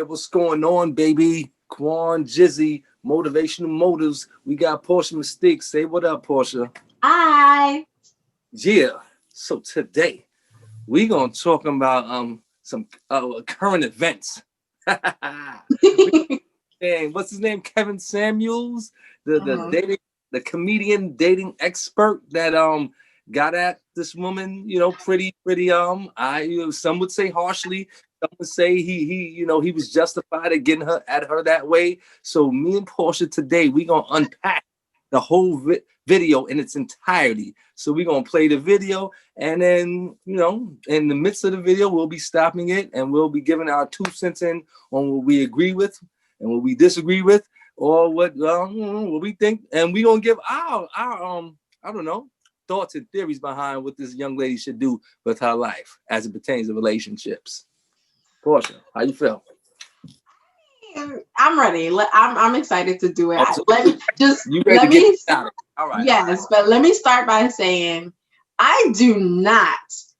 what's going on, baby? Quan, Jizzy, Motivational Motives. We got Portia Mystique. Say what up, Portia. Hi. Yeah. So today we gonna talk about some current events. And what's his name? Kevin Samuels, the dating, the comedian dating expert that got at this woman, pretty some would say harshly, some would say he was justified at getting her at her that way. So me and Portia today, we gonna unpack the whole video in its entirety. So we're gonna play the video, and then in the midst of the video, we'll be stopping it and we'll be giving our 2 cents in on what we agree with and what we disagree with, or what we think, and we gonna give our I don't know, thoughts and theories behind what this young lady should do with her life as it pertains to relationships. Portia, how you feel? I'm ready. I'm excited to do it. All right. Yes, but let me start by saying I do not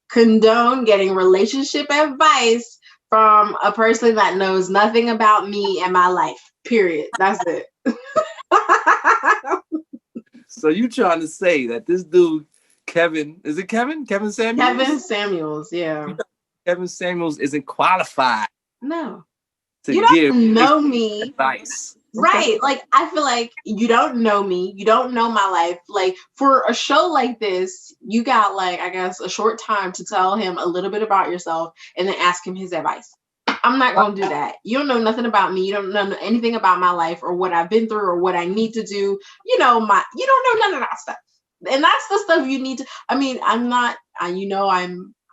condone getting relationship advice from a person that knows nothing about me and my life. Period. That's it. So you trying to say that this dude, Kevin Samuels? Kevin Samuels, yeah. Kevin Samuels isn't qualified. No. To you give don't know me. Advice. Right. Like, I feel like you don't know me. You don't know my life. Like, for a show like this, you got, like, I guess, a short time to tell him a little bit about yourself and then ask him his advice. I'm not going to do that. You don't know nothing about me. You don't know anything about my life or what I've been through or what I need to do. You don't know none of that stuff. And that's the stuff you need to, I mean,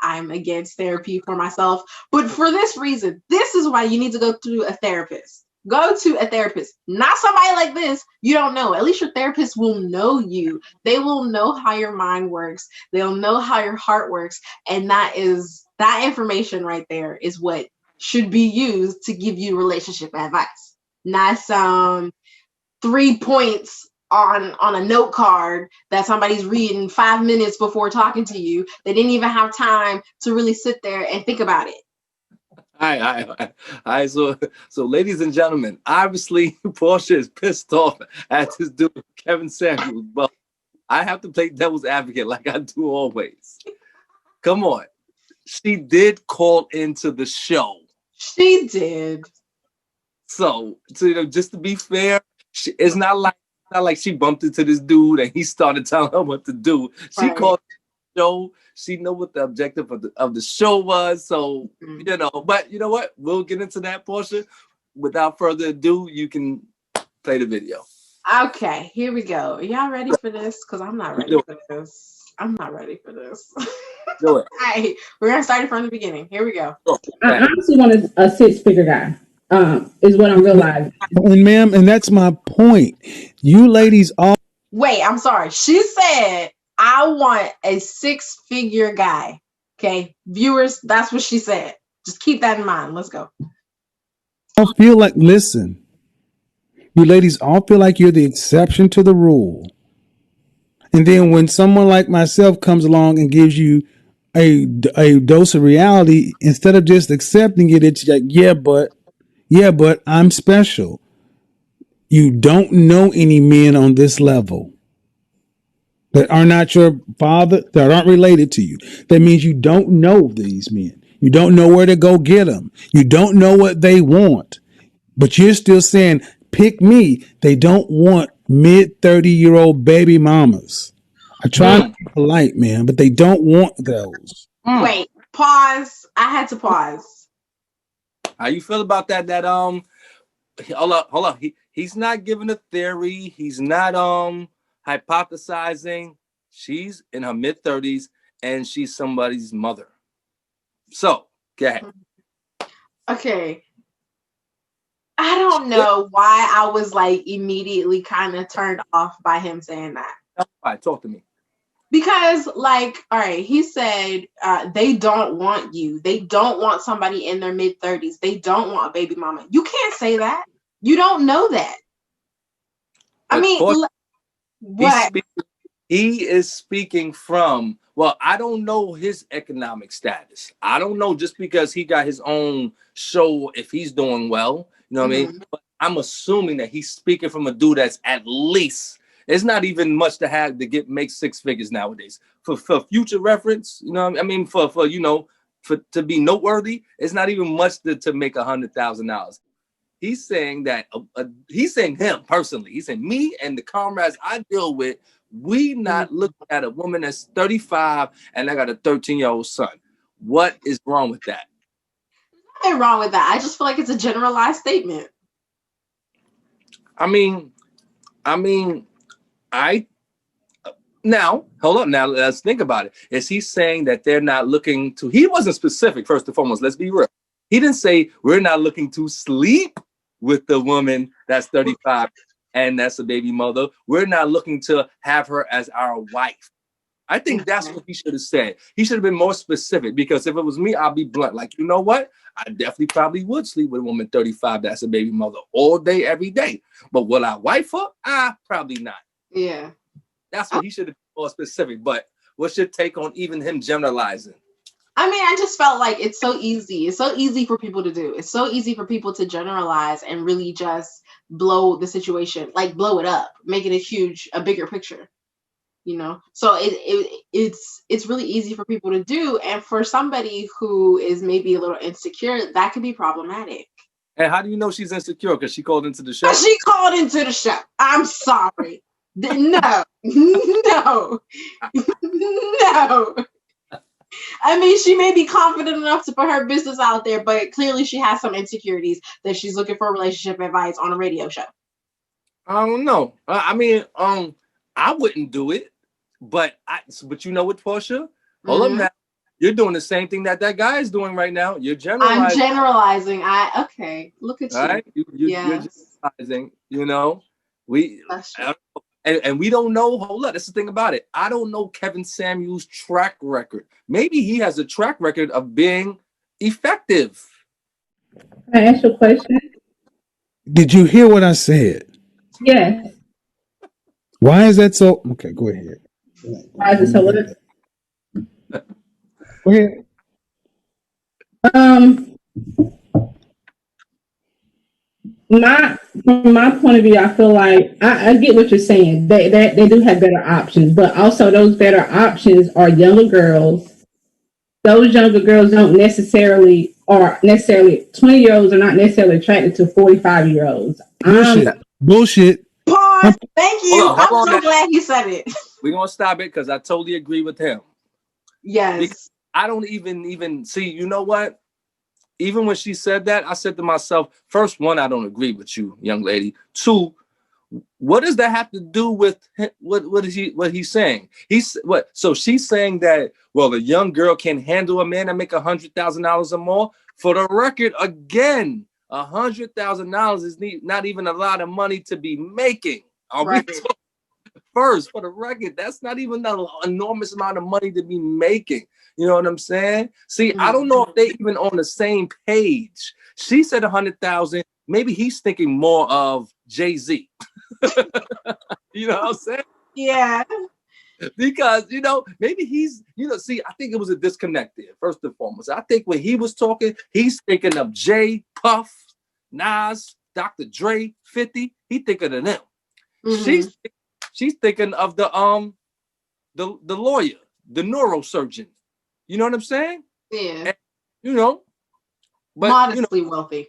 I'm against therapy for myself, but for this reason, this is why you need to go to a therapist. Go to a therapist, not somebody like this. You don't know. At least your therapist will know you. They will know how your mind works. They'll know how your heart works. And that information right there is what should be used to give you relationship advice. Not some 3 points on a note card that somebody's reading 5 minutes before talking to you. They didn't even have time to really sit there and think about it. All right. So ladies and gentlemen, obviously Portia is pissed off at this dude, Kevin Samuels, but I have to play devil's advocate like I do always. Come on. She did call into the show. She did. So just to be fair, it's not like she bumped into this dude and he started telling her what to do. She called the show. She know what the objective of the show was. So, but you know what? We'll get into that portion. Without further ado, you can play the video. Okay, here we go. Are y'all ready for this? Because I'm not ready for this. I'm not ready for this. Do it. All right, we're going to start it from the beginning. Here we go. I honestly want a 6-figure guy. Is what I'm realizing. And ma'am, and that's my point. You ladies all. Wait, I'm sorry. She said, I want a 6-figure guy. Okay, viewers, that's what she said. Just keep that in mind. Let's go. I feel like, listen, you ladies all feel like you're the exception to the rule. And then when someone like myself comes along and gives you a dose of reality, instead of just accepting it, it's like, yeah, but I'm special. You don't know any men on this level that are not your father, that aren't related to you. That means you don't know these men. You don't know where to go get them. You don't know what they want. But you're still saying, pick me. They don't want mid-30-year-old baby mamas. I try to be polite, man, but they don't want those. Wait, pause. I had to pause. How you feel about that? Hold up. He's not giving a theory. He's not hypothesizing. She's in her mid-30s and she's somebody's mother. So, go ahead. Okay. I don't know why I was like immediately kind of turned off by him saying that. All right, talk to me. Because, like, all right, he said they don't want you. They don't want somebody in their mid-30s. They don't want a baby mama. You can't say that. You don't know that. I mean, what? He is speaking from, well, I don't know his economic status. I don't know just because he got his own show if he's doing well. You know what I mean? But I'm assuming that he's speaking from a dude that's at least, it's not even much to have to make six figures nowadays. For future reference, you know what I mean? For you know, for to be noteworthy, it's not even much to make $100,000. He's saying that he's saying him personally. He's saying me and the comrades I deal with, we not looking at a woman that's 35 and I got a 13-year-old son. What is wrong with that? Nothing wrong with that. I just feel like it's a generalized statement. I mean, now, hold up. Now, let's think about it. Is he saying that they're not looking to, he wasn't specific, first and foremost. Let's be real. He didn't say we're not looking to sleep with the woman that's 35 and that's a baby mother. We're not looking to have her as our wife. I think that's what he should have said. He should have been more specific, because if it was me, I'll be blunt. Like, you know what? I definitely probably would sleep with a woman 35 that's a baby mother all day, every day. But will I wife her? Probably not. Yeah. That's what he should have been more specific. But what's your take on even him generalizing? I mean, I just felt like it's so easy. It's so easy for people to do. It's so easy for people to generalize and really just blow the situation, like blow it up, make it a bigger picture. You know, so it's really easy for people to do, and for somebody who is maybe a little insecure, that could be problematic. And how do you know she's insecure? Because she called into the show. She called into the show. I'm sorry. No. I mean, she may be confident enough to put her business out there, but clearly she has some insecurities that she's looking for relationship advice on a radio show. I don't know. I mean, I wouldn't do it, but you know what, Portia? Hold up now. You're doing the same thing that guy is doing right now. You're generalizing. I'm generalizing. Okay. Look at you. Right? You're generalizing. You know, and we don't know. Hold up. That's the thing about it. I don't know Kevin Samuels' track record. Maybe he has a track record of being effective. Can I ask you a question? Did you hear what I said? Yes. Why is that so? Okay, go ahead. Why is it so what? Go ahead. From my point of view, I feel like I get what you're saying. They do have better options, but also those better options are younger girls. Those younger girls don't necessarily 20-year-olds are not necessarily attracted to 45-year-olds. Bullshit. Pause. Thank you. Hold I'm on so glad you said it. We're gonna stop it because I totally agree with him. Yes. Because I don't even see, you know what? Even when she said that, I said to myself, first, one, I don't agree with you, young lady. Two, what does that have to do with what he's saying? So she's saying that, well, a young girl can handle a man and make $100,000 or more. For the record, again, $100,000 is not even a lot of money to be making. First, for the record, that's not even an enormous amount of money to be making. You know what I'm saying? See, I don't know if they even on the same page. She said 100,000. Maybe he's thinking more of Jay-Z. You know what I'm saying? Yeah. Because, maybe he's, see, I think it was a disconnect there, first and foremost. I think when he was talking, he's thinking of Jay, Puff, Nas, Dr. Dre, 50. He thinking of them. She's thinking of the lawyer, the neurosurgeon. You know what I'm saying? Yeah. And, but modestly wealthy.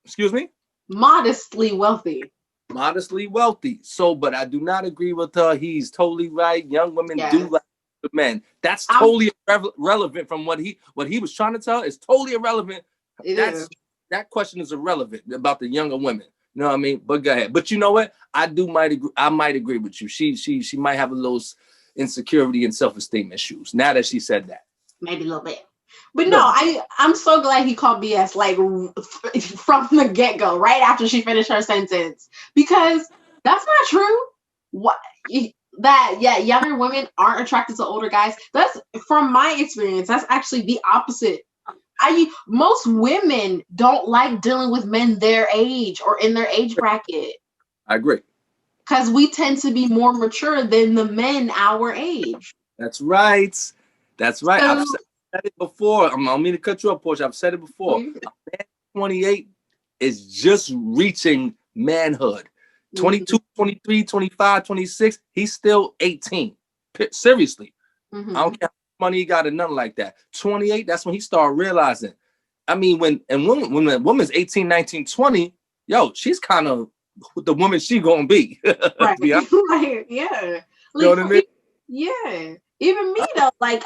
Excuse me? Modestly wealthy. Modestly wealthy. So, but I do not agree with her. He's totally right. Young women do like men. That's totally irrelevant from what he was trying to tell. It's totally irrelevant. That question is irrelevant about the younger women. You know what I mean? But go ahead. But you know what? I might agree with you. She might have a little insecurity and self-esteem issues now that she said that. Maybe a little bit. But no, I'm so glad he called BS like from the get-go, right after she finished her sentence. Because that's not true. Younger women aren't attracted to older guys. That's, from my experience, that's actually the opposite. Most women don't like dealing with men their age or in their age bracket. I agree. because we tend to be more mature than the men our age. That's right. That's right. So, I've said it before. I don't mean to cut you off, Portia. I've said it before. A man 28 is just reaching manhood. 22, 23, 25, 26, he's still 18. Seriously. I don't care how much money he got or nothing like that. 28, that's when he started realizing. I mean, when a woman's 18, 19, 20, yo, she's kind of the woman she gonna be. right. Yeah. Right. Yeah. You know what I mean? Yeah. Even me though, like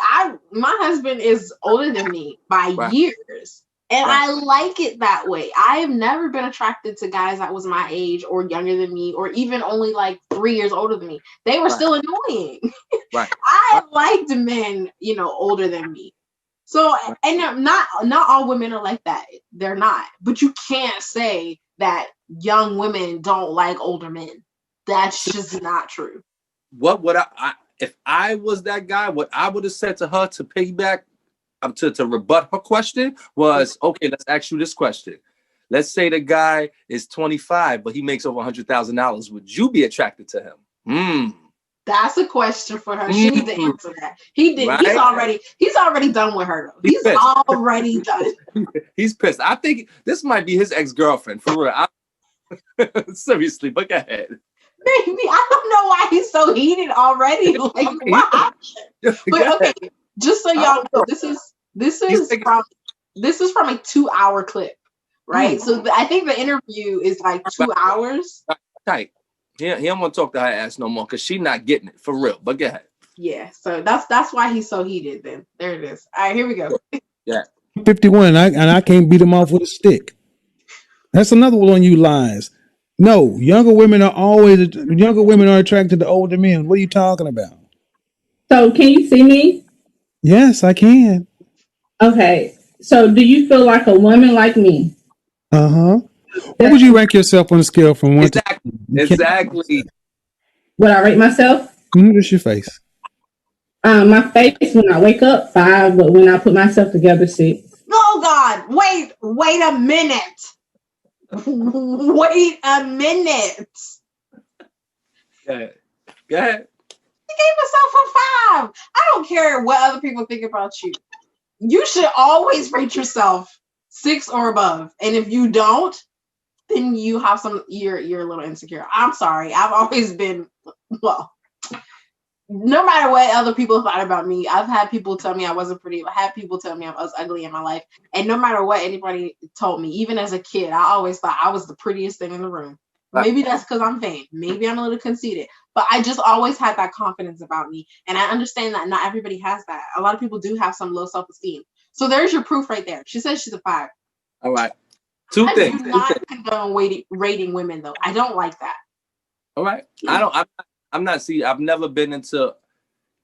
my husband is older than me by Right. years. And Right. I like it that way. I have never been attracted to guys that was my age or younger than me, or even only like 3 years older than me. They were Right. still annoying. Right. I liked men, older than me. So, and not all women are like that. They're not. But you can't say that young women don't like older men. That's just not true. What would I if I was that guy, what I would have said to her to piggyback to rebut her question was, okay, let's ask you this question. Let's say the guy is 25, but he makes over $100,000. Would you be attracted to him? That's a question for her. She needs to answer that. He did. Right? He's already done with her though. He's already done. He's pissed. I think this might be his ex-girlfriend for real. Seriously, but go ahead. Maybe I don't know why he's so heated already. Like what? But okay, just so y'all know, this is from a 2-hour clip, right? So I think the interview is like 2 hours. Tight. He don't want to talk to her ass no more because she's not getting it for real. But go ahead. Yeah, so that's why he's so heated. Then there it is. All right, here we go. Yeah. 51, and I can't beat him off with a stick. That's another one on you lies. No, younger women are attracted to older men. What are you talking about? So can you see me? Yes, I can. Okay. So do you feel like a woman like me? Uh-huh. What would you rank yourself on a scale from 1 to 10? Exactly. Would I rate myself? Just your face. My face when I wake up 5, but when I put myself together 6. Oh God! Wait a minute. Wait a minute. Go ahead. She gave herself a 5. I don't care what other people think about you. You should always rate yourself 6 or above. And if you don't, then you have you're a little insecure. I'm sorry. I've always been, well, no matter what other people thought about me, I've had people tell me I wasn't pretty. I had people tell me I was ugly in my life. And no matter what anybody told me, even as a kid, I always thought I was the prettiest thing in the room. Maybe that's because I'm vain. Maybe I'm a little conceited. But I just always had that confidence about me. And I understand that not everybody has that. A lot of people do have some low self-esteem. So there's your proof right there. She says she's a 5. All right. Two things. I do not condone rating women, though. I don't like that. All right. I'm not. See, I've never been into.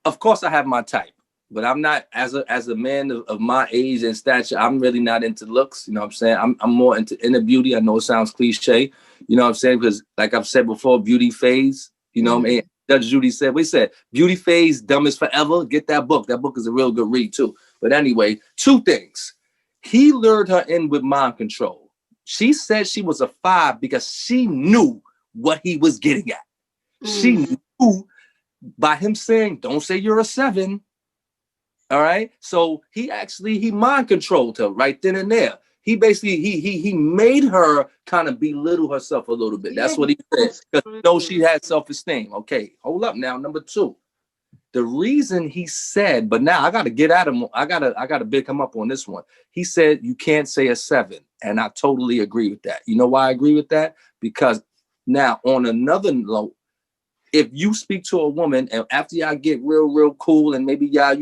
Of course, I have my type, but I'm not as a man of my age and stature. I'm really not into looks. You know what I'm saying? I'm more into inner beauty. I know it sounds cliche. You know what I'm saying? Because like I've said before, beauty fades. You know what I mean? Judge Judy said, we said, beauty fades, dumb is forever. Get that book. That book is a real good read too. But anyway, 2 things. He lured her in with mind control. She said she was a 5 because she knew what he was getting at. She knew by him saying, don't say you're a 7. All right. So he mind controlled her right then and there. He basically, he made her kind of belittle herself a little bit. That's what he said. Because he knows she had self-esteem. Okay. Hold up now. Number 2. The reason he said, but now I got to get at him. I got to big him up on this one. He said, you can't say a 7. And I totally agree with that. You know why I agree with that? Because now on another note, if you speak to a woman and after y'all get real cool and maybe y'all,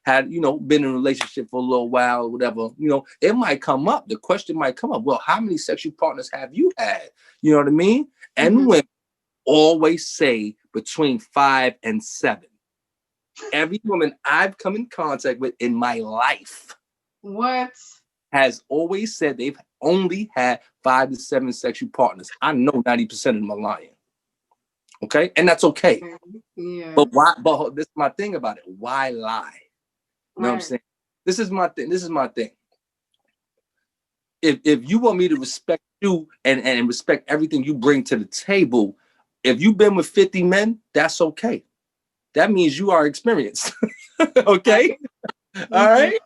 had, been in a relationship for a little while or whatever, it might come up. The question might come up. Well, how many sexual partners have you had? You know what I mean? And women always say between 5 and 7. Every woman I've come in contact with in my life has always said they've only had 5 to 7 sexual partners. I know 90% of them are lying. Okay, and that's okay. Yeah. But why? But this is my thing about it. Why lie? You know what I'm saying? This is my thing. If you want me to respect you and respect everything you bring to the table, if you've been with 50 men, that's okay. That means you are experienced. Okay? All right?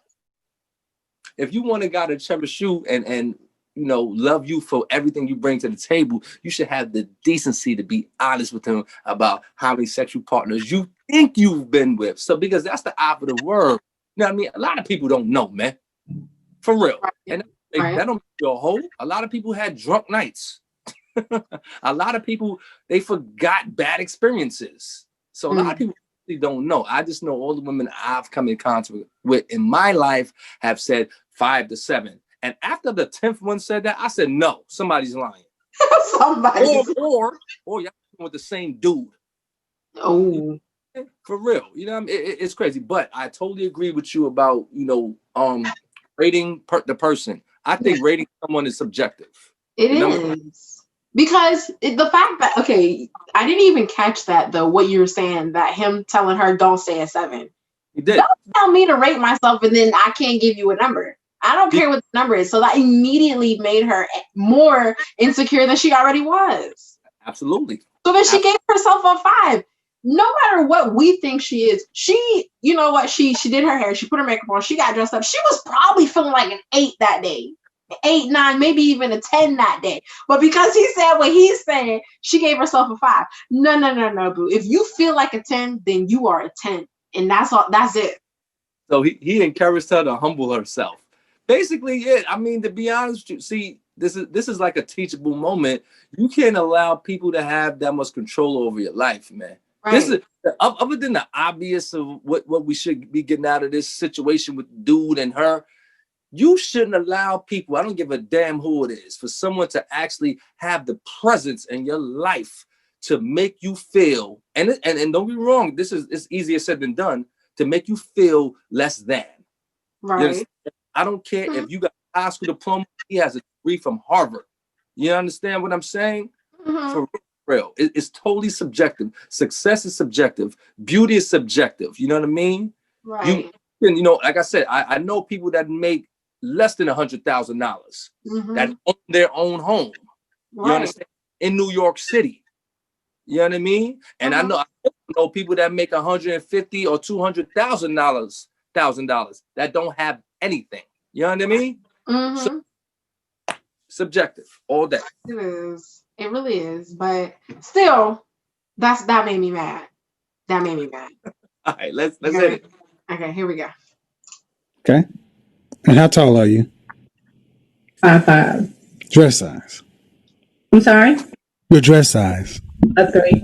If you want a guy to cherish you and love you for everything you bring to the table, you should have the decency to be honest with him about how many sexual partners you think you've been with. So, because that's the operative word. You know what I mean? A lot of people don't know, man. For real. And that don't make you a hoe. A lot of people had drunk nights. A lot of people, they forgot bad experiences. So a lot of people really don't know. I just know all the women I've come in contact with in my life have said 5 to 7. And after the 10th one said that, I said, no, somebody's lying. Or y'all with the same dude. Oh, for real. You know what I mean? It's crazy. But I totally agree with you about, rating the person. I think rating someone is subjective. It is. Because the fact that, okay, I didn't even catch that, though, what you were saying, that him telling her, don't stay at 7. He did. Don't tell me to rate myself and then I can't give you a number. I don't care what the number is. So that immediately made her more insecure than she already was. Absolutely. So then she gave herself a 5. No matter what we think she is, you know what? She did her hair. She put her makeup on. She got dressed up. She was probably feeling like an 8 that day. 8, 9, maybe even a 10 that day. But because he said what he's saying, she gave herself a 5. No, boo. If you feel like a 10, then you are a 10. And that's all. That's it. So he encouraged her to humble herself. Basically, it. I mean, to be honest with you, see, this is like a teachable moment. You can't allow people to have that much control over your life, man. Right. This is other than the obvious of what we should be getting out of this situation with dude and her. You shouldn't allow people, I don't give a damn who it is, for someone to actually have the presence in your life to make you feel, and don't be wrong, it's easier said than done, to make you feel less than. Right. I don't care if you got a high school diploma, he has a degree from Harvard. You understand what I'm saying? For real. It's totally subjective. Success is subjective. Beauty is subjective. You know what I mean? Right. Like I said, I know people that make less than $100,000 that own their own home. You understand? In New York City. You know what I mean? And I know people that make $150,000 or $200,000 that don't have anything. You know what I mean? So, subjective all day. It is. It really is. But still, that made me mad. That made me mad. All right, let's hit it. Okay, here we go. Okay. And how tall are you? 5'5". Dress size. I'm sorry? Your dress size. A 3.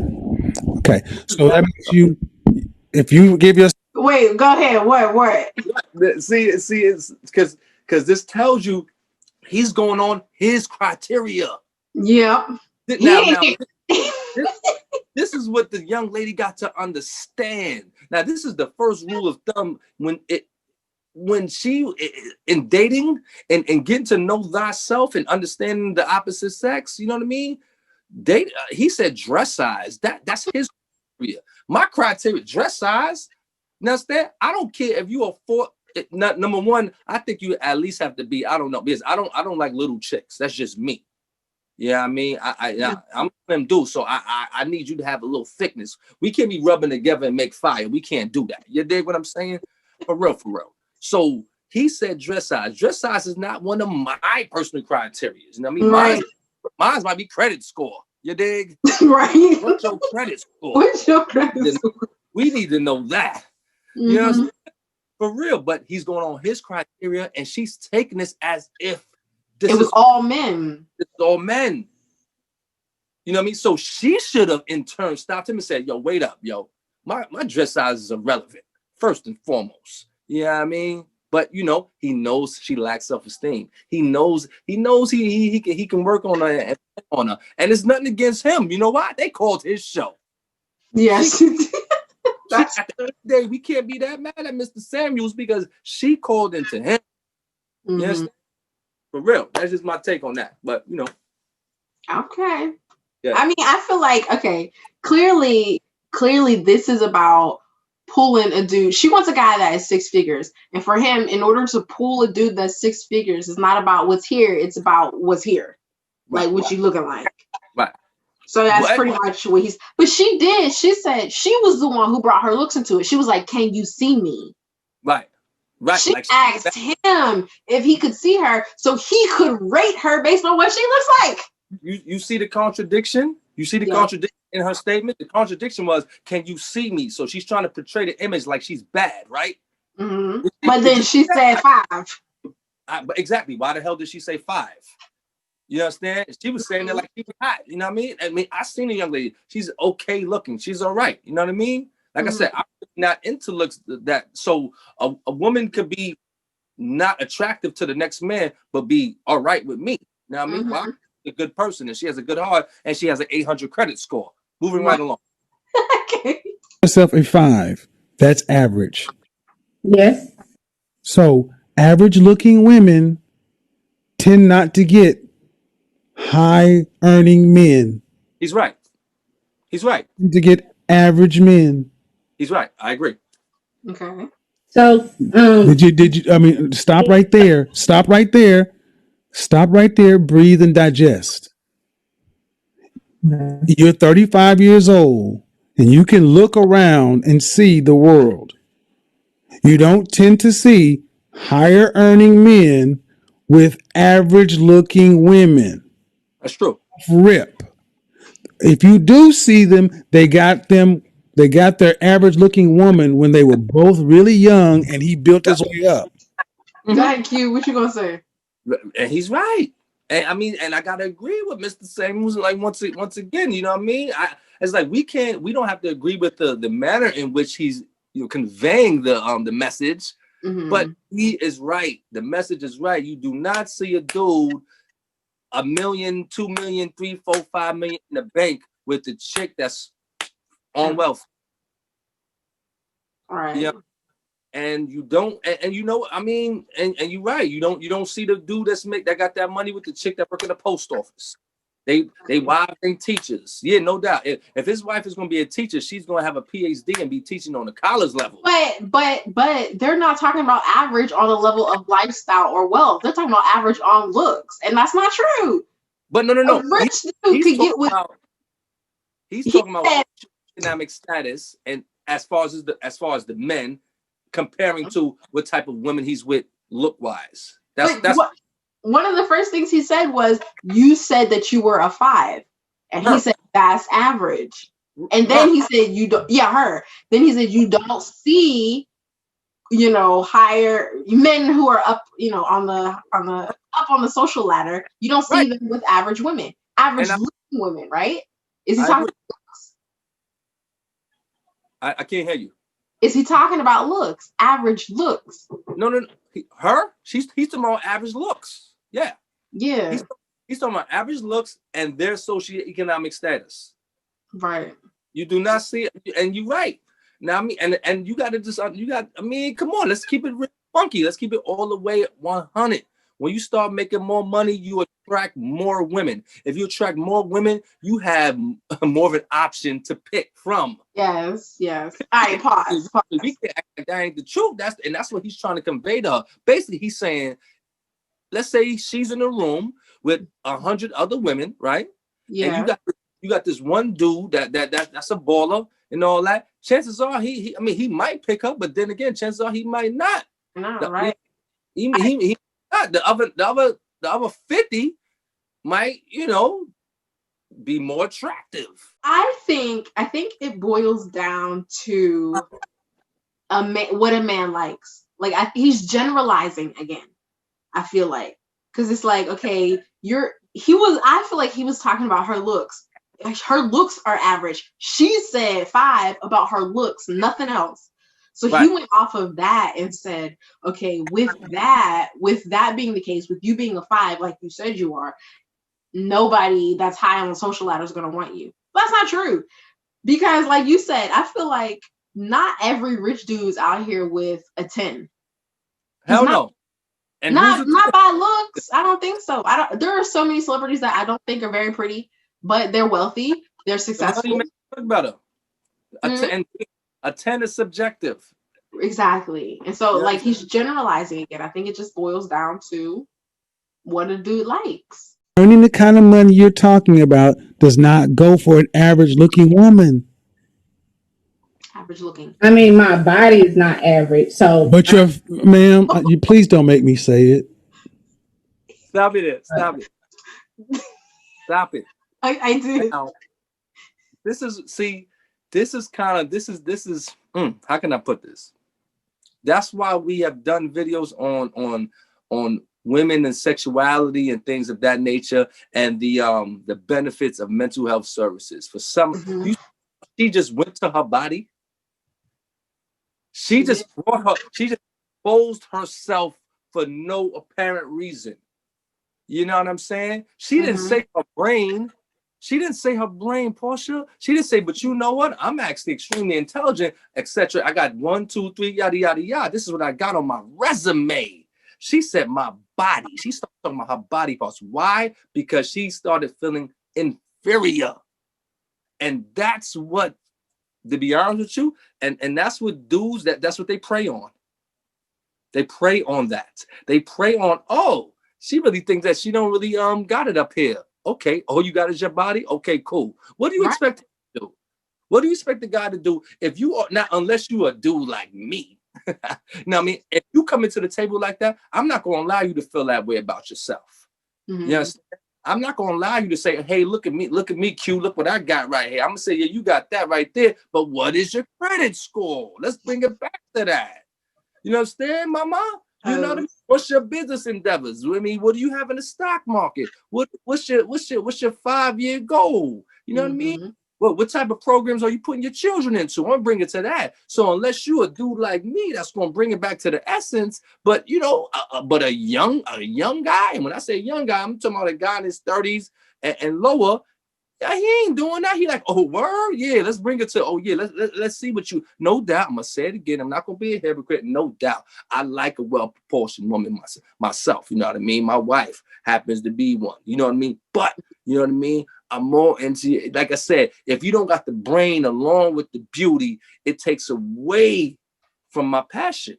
Okay. So that means if you give yourself. Wait, go ahead. What? See, it's because this tells you he's going on his criteria. Yeah. Now this is what the young lady got to understand. Now, this is the first rule of thumb when she in dating and getting to know thyself and understanding the opposite sex. You know what I mean? He said dress size. That's his criteria. My criteria, dress size. Now, I don't care if you are 4. Number one, I think you at least have to be. I don't know, because I don't like little chicks. That's just me. Yeah, I mean, I'm them dude, so I need you to have a little thickness. We can't be rubbing together and make fire. We can't do that. You dig what I'm saying? For real. So he said dress size. Dress size is not one of my personal criteria. You know what I mean? Mine might be credit score. You dig? Right. What's your credit score? We need to know that. You know what I'm saying? For real. But he's going on his criteria, and she's taking this as if it was all men. It's all men. You know what I mean? So she should have in turn stopped him and said, yo, wait up, yo. My dress size is irrelevant, first and foremost. You know what I mean? But he knows she lacks self-esteem. He knows he can work on her. And it's nothing against him. You know why? They called his show. Yes. At the end of the day, we can't be that mad at Mr. Samuels because she called into him. Yes. For real. That's just my take on that. But Okay. Yeah. I mean, I feel like, okay, clearly this is about pulling a dude. She wants a guy that is 6 figures. And for him, in order to pull a dude that's 6 figures, it's not about what's here, it's about what's here. Right, like what you looking like. Right. So that's pretty much what he's. But she did. She said she was the one who brought her looks into it. She was like, "Can you see me?" Right. She Like asked him if he could see her, so he could rate her based on what she looks like. You see the contradiction? You see the contradiction in her statement? The contradiction was, "Can you see me?" So she's trying to portray the image like she's bad, right? Mm-hmm. But then she said 5. But exactly. Why the hell did she say 5? You understand? She was saying that like she was hot. You know what I mean? I seen a young lady. She's okay looking. She's all right. You know what I mean? Like I said, I'm not into looks that. So a woman could be not attractive to the next man, but be all right with me. You know what I mean? Well, a good person, and she has a good heart, and she has an 800 credit score. Moving right along. Okay. Yourself a 5. That's average. Yes. So average looking women tend not to get high earning men. He's right. He's right. To get average men. He's right. I agree. Okay. So did you I mean, stop right there. Stop right there. Stop right there. Breathe and digest. You're 35 years old and you can look around and see the world. You don't tend to see higher earning men with average looking women. That's true. Rip. If you do see them, they got their average looking woman when they were both really young and he built his way up. Thank you. What you gonna say? And he's right. And I mean, and I gotta agree with Mr. Samuels. Like once again, you know what I mean? It's like we don't have to agree with the manner in which he's conveying the message, but he is right. The message is right. You do not see a dude $1 million, $2 million, $3, $4, $5 million in the bank with the chick that's on wealth. All right. Yeah. And you don't, and you know, I mean, and you're right. You don't see the dude that got that money with the chick that work in the post office. They wives and teachers. Yeah, no doubt. If his wife is gonna be a teacher, she's gonna have a PhD and be teaching on the college level. But they're not talking about average on the level of lifestyle or wealth. They're talking about average on looks, and that's not true. But no. A rich dude could get with. He's talking about economic status, and as far as the men, comparing to what type of women he's with look wise. That's one of the first things he said was, "You said that you were a 5," and he said that's average. And then he said you don't. Yeah, her. Then he said you don't see, higher men who are up, on the social ladder. You don't see them with average women, average looking women, right? Is he talking about looks? I can't hear you. Is he talking about looks? Average looks? No. He's talking about average looks. Yeah. Yeah. He's talking about average looks and their socioeconomic status. Right. You do not see it, and you're right. Now, I mean, and you got to I mean, come on, let's keep it real funky. Let's keep it all the way at 100. When you start making more money, you attract more women. If you attract more women, you have more of an option to pick from. Yes. All right, pause. We can't act like that ain't the truth. That's what he's trying to convey to her. Basically, he's saying, let's say she's in a room with 100 other women, right? Yeah. And you got this one dude that's a baller and all that. Chances are he might pick up, but then again, chances are he might not. No, right. He not. The other 50 might, be more attractive. I think it boils down to what a man likes. Like he's generalizing again. I feel like, because it's like, okay, I feel like he was talking about her looks. Her looks are average. She said 5 about her looks, nothing else. So he went off of that and said, okay, with that being the case, with you being a 5, like you said you are, nobody that's high on the social ladder is going to want you. That's not true. Because like you said, I feel like not every rich dude's out here with a 10. Hell no. And not by looks. I don't think so. There are so many celebrities that I don't think are very pretty, but they're wealthy. They're successful. About a 10 is subjective. Exactly. And so like he's generalizing again. I think it just boils down to what a dude likes. Earning the kind of money you're talking about does not go for an average looking woman. Average looking. I mean, my body is not average, so. But you're, ma'am, you please don't make me say it. Stop it. Stop it. Stop it. I did. Now, this is how can I put this? That's why we have done videos on women and sexuality and things of that nature, and the benefits of mental health services. For some, she just went to her body. She just exposed herself for no apparent reason. You know what I'm saying? She didn't say her brain. She didn't say her brain, Portia. She didn't say, but you know what? I'm actually extremely intelligent, etc. I got 1, 2, 3, yada, yada, yada. This is what I got on my resume. She said my body. She started talking about her body parts. Why? Because she started feeling inferior. And that's what, to be honest with you, and that's what dudes, that's what they prey on. They prey on that. They prey on, oh, she really thinks that she don't really got it up here. Okay. All you got is your body. Okay, cool. What do you expect to do? What do you expect the guy to do if you are not, unless you a dude like me? Now, I mean, if you come into the table like that, I'm not going to allow you to feel that way about yourself. You understand? I'm not going to allow you to say, hey, look at me, Q, look what I got right here. I'm going to say, yeah, you got that right there. But what is your credit score? Let's bring it back to that. You understand, mama? You know what I mean? What's your business endeavors? I mean, what do you have in the stock market? What's your 5-year goal? You know what I mean? What type of programs are you putting your children into? I'm gonna bring it to that. So unless you're a dude like me, that's gonna bring it back to the essence. But you know, but a young guy, and when I say young guy, I'm talking about a guy in his 30s and lower. Yeah, he ain't doing that. He like, oh, word? Yeah, let's bring it to, oh, yeah, let's see what you, no doubt. I'm going to say it again. I'm not going to be a hypocrite. No doubt. I like a well-proportioned woman myself. You know what I mean? My wife happens to be one. You know what I mean? But, you know what I mean? I'm more into, like I said, if you don't got the brain along with the beauty, it takes away from my passion.